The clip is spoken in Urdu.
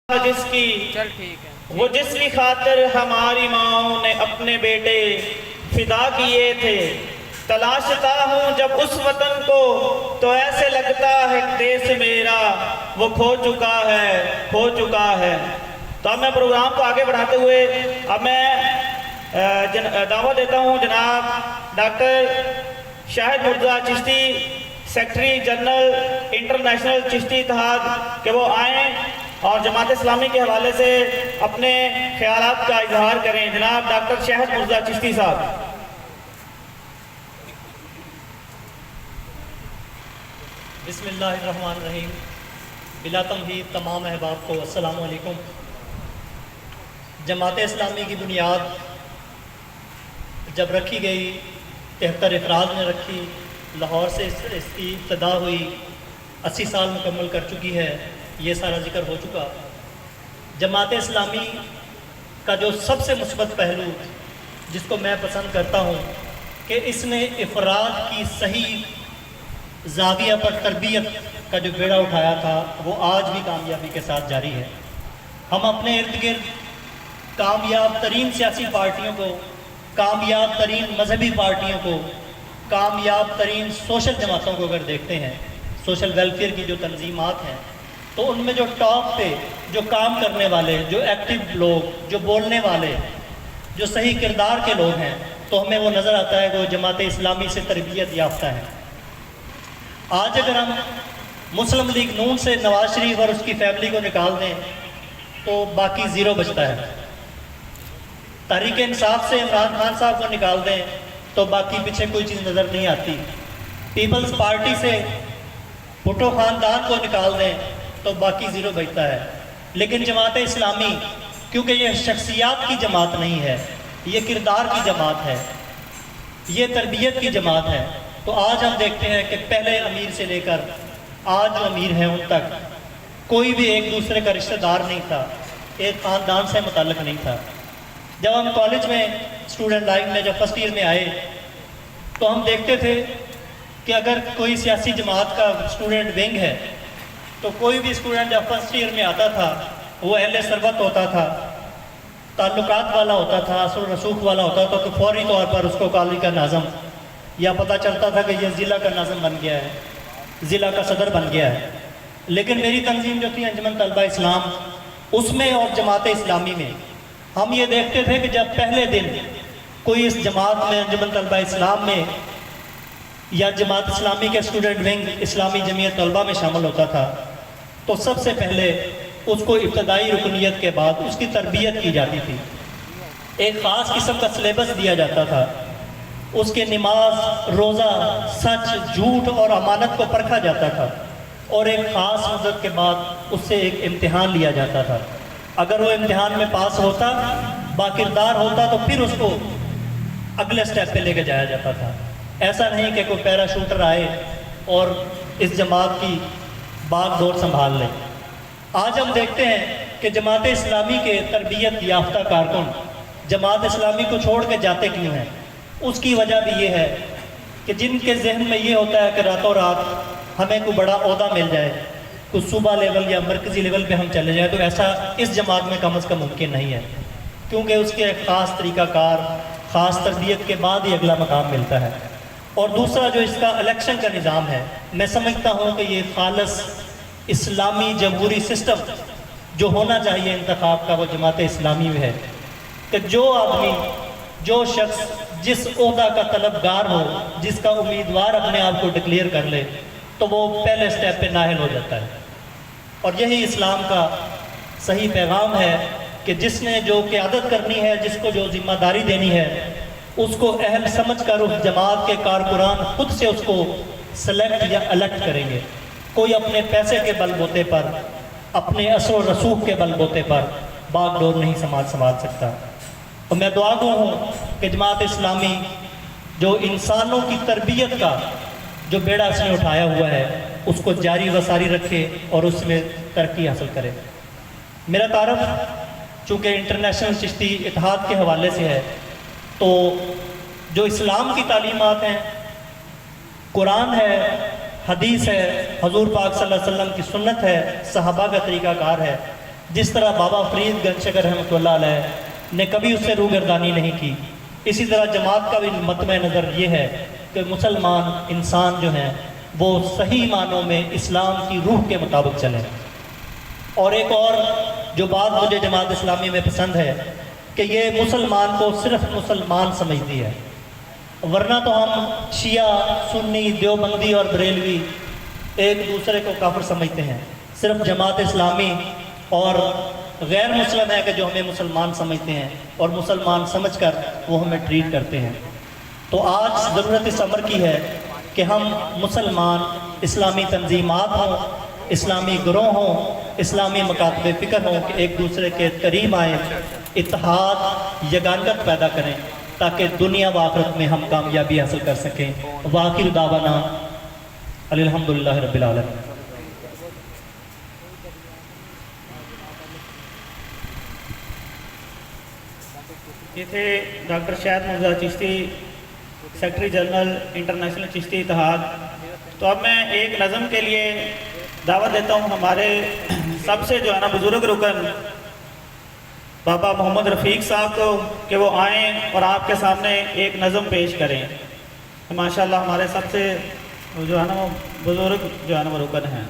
جس کی وہ جس کی خاطر ہماری ماؤں نے اپنے بیٹے فدا کیے تھے، تلاشتا ہوں جب اس وطن کو تو ایسے لگتا ہے دیس میرا وہ کھو چکا ہے۔ تو اب میں پروگرام کو آگے بڑھاتے ہوئے اب میں دعوت دیتا ہوں جناب doctor Shahid Mirza Chishti, secretary general international Chishti Ittehad, کہ وہ آئیں اور جماعت اسلامی کے حوالے سے اپنے خیالات کا اظہار کریں۔ جناب ڈاکٹر شاہد مرزا چشتی صاحب۔ بسم اللہ الرحمن الرحیم۔ بلا تمہید تمام احباب کو السلام علیکم۔ جماعت اسلامی کی بنیاد جب رکھی گئی 73 افراد نے رکھی، لاہور سے اس کی ابتدا ہوئی، 80 سال مکمل کر چکی ہے، یہ سارا ذکر ہو چکا۔ جماعت اسلامی کا جو سب سے مثبت پہلو جس کو میں پسند کرتا ہوں کہ اس نے افراد کی صحیح زاویہ پر تربیت کا جو بیڑا اٹھایا تھا وہ آج بھی کامیابی کے ساتھ جاری ہے۔ ہم اپنے ارد گرد کامیاب ترین سیاسی پارٹیوں کو، کامیاب ترین مذہبی پارٹیوں کو، کامیاب ترین سوشل جماعتوں کو اگر دیکھتے ہیں، سوشل ویلفیئر کی جو تنظیمات ہیں، تو ان میں جو ٹاپ پہ جو کام کرنے والے، جو ایکٹیو لوگ، جو بولنے والے، جو صحیح کردار کے لوگ ہیں، تو ہمیں وہ نظر آتا ہے کہ وہ جماعت اسلامی سے تربیت یافتہ ہیں۔ آج اگر ہم مسلم لیگ نون سے نواز شریف اور اس کی فیملی کو نکال دیں تو باقی زیرو بچتا ہے۔ تحریک انصاف سے عمران خان صاحب کو نکال دیں تو باقی پیچھے کوئی چیز نظر نہیں آتی۔ پیپلز پارٹی سے بھٹو خاندان کو نکال دیں تو باقی زیرو بچتا ہے۔ لیکن جماعت اسلامی، کیونکہ یہ شخصیات کی جماعت نہیں ہے، یہ کردار کی جماعت ہے، یہ تربیت کی جماعت ہے، تو آج ہم دیکھتے ہیں کہ پہلے امیر سے لے کر آج جو امیر ہیں ان تک کوئی بھی ایک دوسرے کا رشتہ دار نہیں تھا، ایک خاندان سے متعلق نہیں تھا۔ جب ہم کالج میں اسٹوڈنٹ لائف میں جب فرسٹ ایئر میں آئے تو ہم دیکھتے تھے کہ اگر کوئی سیاسی جماعت کا اسٹوڈنٹ ونگ ہے تو کوئی بھی اسٹوڈنٹ جب فرسٹ ایئر میں آتا تھا وہ اہل ثروت ہوتا تھا، تعلقات والا ہوتا تھا، اثر و رسوخ والا ہوتا تھا، تو فوری طور پر اس کو کالج کا ناظم یا پتہ چلتا تھا کہ یہ ضلع کا ناظم بن گیا ہے، ضلع کا صدر بن گیا ہے۔ لیکن میری تنظیم جو تھی انجمن طلبہ اسلام، اس میں اور جماعت اسلامی میں ہم یہ دیکھتے تھے کہ جب پہلے دن کوئی اس جماعت میں، انجمن طلبہ اسلام میں یا جماعت اسلامی کے اسٹوڈنٹ ونگ اسلامی جمعیت طلبہ میں شامل ہوتا تھا تو سب سے پہلے اس کو ابتدائی رکنیت کے بعد اس کی تربیت کی جاتی تھی، ایک خاص قسم کا سلیبس دیا جاتا تھا، اس کے نماز، روزہ، سچ، جھوٹ اور امانت کو پرکھا جاتا تھا، اور ایک خاص مدت کے بعد اس سے ایک امتحان لیا جاتا تھا۔ اگر وہ امتحان میں پاس ہوتا، باکردار ہوتا، تو پھر اس کو اگلے سٹیپ پہ لے کے جایا جاتا تھا۔ ایسا نہیں کہ کوئی پیراشوٹر آئے اور اس جماعت کی باغ دور سنبھال لے۔ آج ہم دیکھتے ہیں کہ جماعت اسلامی کے تربیت یافتہ کارکن جماعت اسلامی کو چھوڑ کے جاتے کیوں ہیں؟ اس کی وجہ بھی یہ ہے کہ جن کے ذہن میں یہ ہوتا ہے کہ راتوں رات ہمیں کوئی بڑا عہدہ مل جائے، کوئی صوبہ لیول یا مرکزی لیول پہ ہم چلے جائیں، تو ایسا اس جماعت میں کم از کم ممکن نہیں ہے، کیونکہ اس کے ایک خاص طریقہ کار، خاص تربیت کے بعد ہی اگلا مقام ملتا ہے۔ اور دوسرا جو اس کا الیکشن کا نظام ہے، میں سمجھتا ہوں کہ یہ خالص اسلامی جمہوری سسٹم جو ہونا چاہیے انتخاب کا، وہ جماعت اسلامی میں ہے کہ جو آدمی، جو شخص جس عہدہ کا طلبگار ہو، جس کا امیدوار اپنے آپ کو ڈکلیئر کر لے، تو وہ پہلے سٹیپ پہ نااہل ہو جاتا ہے۔ اور یہی اسلام کا صحیح پیغام ہے کہ جس نے جو قیادت کرنی ہے، جس کو جو ذمہ داری دینی ہے، اس کو اہل سمجھ کر اس جماعت کے کارکنان خود سے اس کو سلیکٹ یا الیکٹ کریں گے۔ کوئی اپنے پیسے کے بل بوتے پر، اپنے اثر و رسوخ کے بل بوتے پر باغ ڈور نہیں سنبھال سکتا۔ تو میں دعا گو ہوں کہ جماعت اسلامی جو انسانوں کی تربیت کا جو بیڑا اس نے اٹھایا ہوا ہے، اس کو جاری و ساری رکھے اور اس میں ترقی حاصل کرے۔ میرا تعارف چونکہ انٹرنیشنل چشتی اتحاد کے حوالے سے ہے، تو جو اسلام کی تعلیمات ہیں، قرآن ہے، حدیث ہے، حضور پاک صلی اللہ علیہ وسلم کی سنت ہے، صحابہ کا طریقہ کار ہے، جس طرح بابا فرید گنجشکر رحمۃ اللہ علیہ نے کبھی اس سے روگردانی نہیں کی، اسی طرح جماعت کا بھی مطمع نظر یہ ہے کہ مسلمان انسان جو ہیں وہ صحیح معنوں میں اسلام کی روح کے مطابق چلیں۔ اور ایک اور جو بات مجھے جماعت اسلامی میں پسند ہے کہ یہ مسلمان کو صرف مسلمان سمجھتی ہے، ورنہ تو ہم شیعہ، سنی، دیوبندی اور بریلوی ایک دوسرے کو کافر سمجھتے ہیں، صرف جماعت اسلامی اور غیر مسلم ہے کہ جو ہمیں مسلمان سمجھتے ہیں اور مسلمان سمجھ کر وہ ہمیں ٹریٹ کرتے ہیں۔ تو آج ضرورت اس امر کی ہے کہ ہم مسلمان اسلامی تنظیمات ہوں، اسلامی گروہ ہوں، اسلامی مکاتب فکر ہوں کہ ایک دوسرے کے قریب آئیں، اتحاد، یگانگت پیدا کریں تاکہ دنیا و آخرت میں ہم کامیابی حاصل کر سکیں۔ وآخر دعوانا الحمدللہ رب العالمین۔ یہ تھے doctor Shahid Mirza Chishti, secretary general international Chishti Ittehad. تو اب میں ایک نظم کے لیے دعوت دیتا ہوں ہمارے سب سے جو ہے نا بزرگ رکن بابا محمد رفیق صاحب کو کہ وہ آئیں اور آپ کے سامنے ایک نظم پیش کریں۔ ماشاءاللہ ہمارے سب سے جو ہے نا وہ بزرگ جو ہے نا وہ رکن ہیں۔